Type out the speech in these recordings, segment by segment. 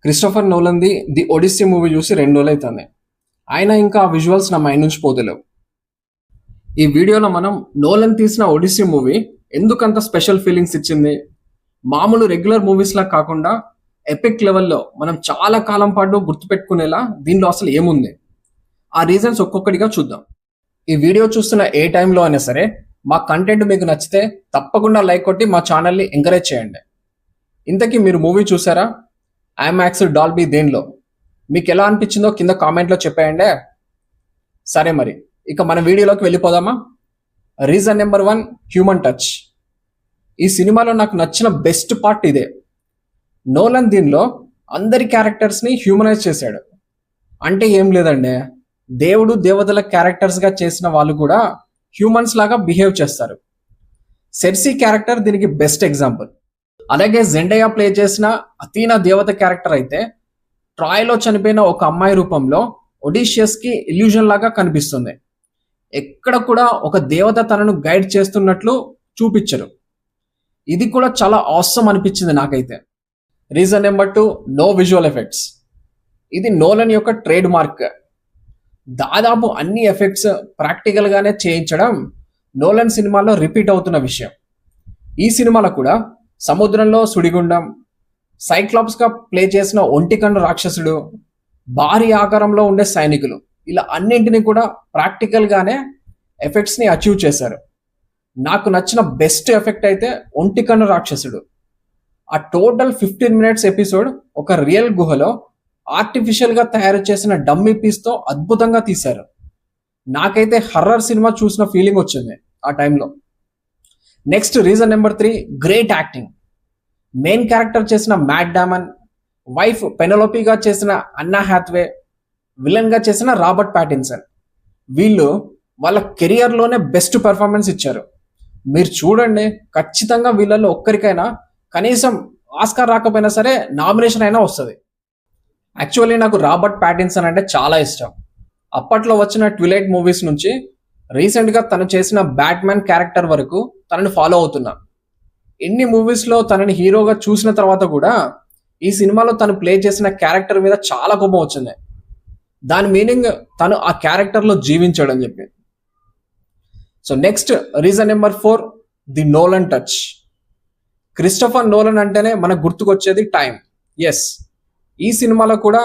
Christopher నోలన్‌ది 'the Odissi' movie చూసి 2 రోజులైతుంది. అయినా ఇంకా ఆ విజువల్స్ నా మైండ్ నుంచి పోతలేవు. ఈ వీడియోలో మనం నోలన్ తీసిన 'ఒడిస్సీ' మూవీ ఎందుకంత స్పెషల్ ఫీలింగ్స్ ఇచ్చింది, మామూలు రెగ్యులర్ మూవీస్‌లా కాకుండా ఎపిక్ లెవెల్‌లో మనం చాలా కాలం పాటు గుర్తుపెట్టుకునేలా దీనిలో అసలు ఏముంది, ఆ రీజన్స్ ఒక్కొక్కటిగా చూద్దాం. ఈ వీడియో చూస్తున్న ఏ టైంలో అయినా సరే మా కంటెంట్ మీకు నచ్చితే తప్పకుండా లైక్ కొట్టి మా ఛానల్ని ఎంకరేజ్ చేయండి. ఇంతకీ మీరు మూవీ చూసారా? ఐమాక్స్, డాల్బీ దేనిలో? మీకు ఎలా అనిపించిందో కింద కామెంట్లో చెప్పేయండి. సరే మరి ఇక మన వీడియోలోకి వెళ్ళిపోదామా? Reason number 1, human touch. ఈ సినిమాలో నాకు నచ్చిన బెస్ట్ పార్ట్ ఇదే. నోలన్ దీనిలో అందరి క్యారెక్టర్స్ని హ్యూమనైజ్ చేశాడు. అంటే ఏం లేదండి, దేవుడు దేవతల క్యారెక్టర్స్గా చేసిన వాళ్ళు కూడా హ్యూమన్స్ లాగా బిహేవ్ చేస్తారు. సెర్సీ క్యారెక్టర్ దీనికి బెస్ట్ ఎగ్జాంపుల్. అలాగే జెండయా ప్లే చేసిన అథీనా దేవత క్యారెక్టర్ అయితే ట్రాయ్లో చనిపోయిన ఒక అమ్మాయి రూపంలో ఒడిషియస్కి ఇల్యూజన్ లాగా కనిపిస్తుంది. ఎక్కడ కూడా ఒక దేవత తనను గైడ్ చేస్తున్నట్లు చూపించరు. ఇది కూడా చాలా ఆసమ్ అనిపించింది నాకైతే. Reason number 2, no visual effects. ఇది నోలన్ యొక్క ట్రేడ్ మార్క్. దాదాపు అన్ని ఎఫెక్ట్స్ ప్రాక్టికల్గానే చేయించడం నోలన్ సినిమాలో రిపీట్ అవుతున్న విషయం. ఈ సినిమాలో కూడా సముద్రంలో సుడిగుండం, సైక్లాప్స్గా ప్లే చేసిన ఒంటికన్ను రాక్షసుడు, భారీ ఆకారంలో ఉండే సైనికులు, ఇలా అన్నింటినీ కూడా ప్రాక్టికల్గానే ఎఫెక్ట్స్ని అచీవ్ చేశారు. నాకు నచ్చిన బెస్ట్ ఎఫెక్ట్ అయితే ఒంటికన్ను రాక్షసుడు. ఆ టోటల్ 15 minutes ఎపిసోడ్ ఒక రియల్ గుహలో ఆర్టిఫిషియల్గా తయారు చేసిన డమ్మీ పీస్తో అద్భుతంగా తీశారు. నాకైతే హర్రర్ సినిమా చూసిన ఫీలింగ్ వచ్చింది ఆ టైంలో. Next reason number 3, great acting. Main character చేసిన మ్యాట్ డామన్, వైఫ్ పెనలోపీగా చేసిన అన్నా హ్యాత్వే, విలన్గా చేసిన రాబర్ట్ ప్యాటిన్సన్, వీళ్ళు వాళ్ళ కెరియర్లోనే బెస్ట్ పెర్ఫార్మెన్స్ ఇచ్చారు. మీరు చూడండి, ఖచ్చితంగా వీళ్ళల్లో ఒక్కరికైనా కనీసం ఆస్కార్ రాకపోయినా సరే నామినేషన్ అయినా వస్తుంది. యాక్చువల్లీ నాకు రాబర్ట్ ప్యాటిన్సన్ అంటే చాలా ఇష్టం. అప్పట్లో వచ్చిన ట్విలైట్ మూవీస్ నుంచి రీసెంట్గా తను చేసిన బ్యాట్మ్యాన్ క్యారెక్టర్ వరకు తనని ఫాలో అవుతున్నా. ఎన్ని మూవీస్లో తనని హీరోగా చూసిన తర్వాత కూడా ఈ సినిమాలో తను ప్లే చేసిన క్యారెక్టర్ మీద చాలా కోపం వచ్చింది. దాని మీనింగ్ తను ఆ క్యారెక్టర్లో జీవించాడు అని చెప్పి. So next reason number 4, the Nolan touch. Christopher Nolan అంటేనే మనకు గుర్తుకొచ్చేది టైం. ఎస్, ఈ సినిమాలో కూడా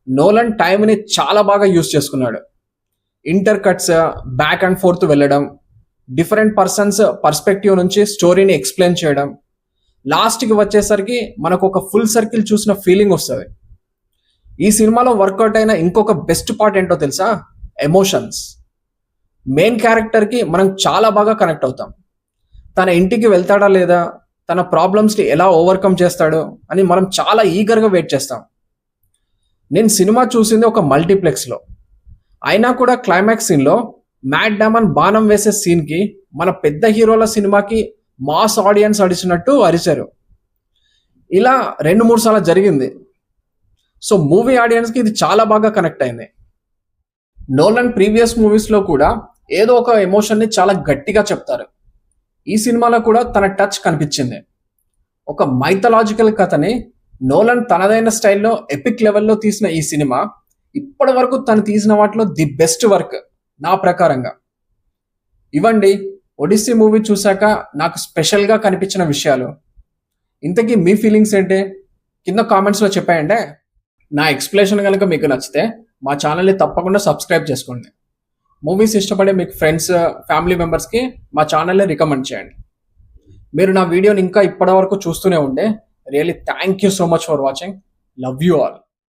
నోలన్ టైంని చాలా బాగా యూజ్ చేసుకున్నాడు. Inter cuts, back and fourth వెళ్ళడం, డిఫరెంట్ పర్సన్స్ పర్స్పెక్టివ్ నుంచి స్టోరీని ఎక్స్ప్లెయిన్ చేయడం, లాస్ట్కి వచ్చేసరికి మనకు ఒక ఫుల్ సర్కిల్ చూసిన ఫీలింగ్ వస్తుంది. ఈ సినిమాలో వర్కౌట్ అయిన ఇంకొక బెస్ట్ పార్ట్ ఏంటో తెలుసా? ఎమోషన్స్. మెయిన్ క్యారెక్టర్కి మనం చాలా బాగా కనెక్ట్ అవుతాం. తన ఇంటికి వెళ్తాడా లేదా, తన ప్రాబ్లమ్స్ని ఎలా ఓవర్కమ్ చేస్తాడు అని మనం చాలా ఈగర్గా వెయిట్ చేస్తాం. నేను సినిమా చూసింది ఒక మల్టీప్లెక్స్లో, అయినా కూడా క్లైమాక్స్ సీన్లో మ్యాట్ డామన్ బాణం వేసే సీన్కి మన పెద్ద హీరోల సినిమాకి మాస్ ఆడియన్స్ అడిచినట్టు అరిచారు. ఇలా 2-3 సార్లు జరిగింది. సో మూవీ ఆడియన్స్కి ఇది చాలా బాగా కనెక్ట్ అయింది. నోలన్ ప్రీవియస్ మూవీస్లో కూడా ఏదో ఒక ఎమోషన్ని చాలా గట్టిగా చెప్తారు. ఈ సినిమాలో కూడా తన టచ్ కనిపించింది. ఒక మైథలాజికల్ కథని నోలన్ తనదైన స్టైల్లో ఎపిక్ లెవెల్లో తీసిన ఈ సినిమా ఇప్పటి వరకు తను తీసిన వాటిలో ది బెస్ట్ వర్క్ నా ప్రకారంగా. ఇవ్వండి ఒడిస్సీ మూవీ చూశాక నాకు స్పెషల్గా కనిపించిన విషయాలు. ఇంతకీ మీ ఫీలింగ్స్ ఏంటి? కింద కామెంట్స్లో చెప్పేయండి. నా ఎక్స్ప్లెనేషన్ కనుక మీకు నచ్చితే మా ఛానల్ని తప్పకుండా సబ్స్క్రైబ్ చేసుకోండి. మూవీస్ ఇష్టపడే మీకు ఫ్రెండ్స్, ఫ్యామిలీ మెంబర్స్కి మా ఛానల్ని రికమెండ్ చేయండి. మీరు నా వీడియోని ఇంకా ఇప్పటి వరకు చూస్తూనే ఉంటే really thank you so much for watching. Love you all.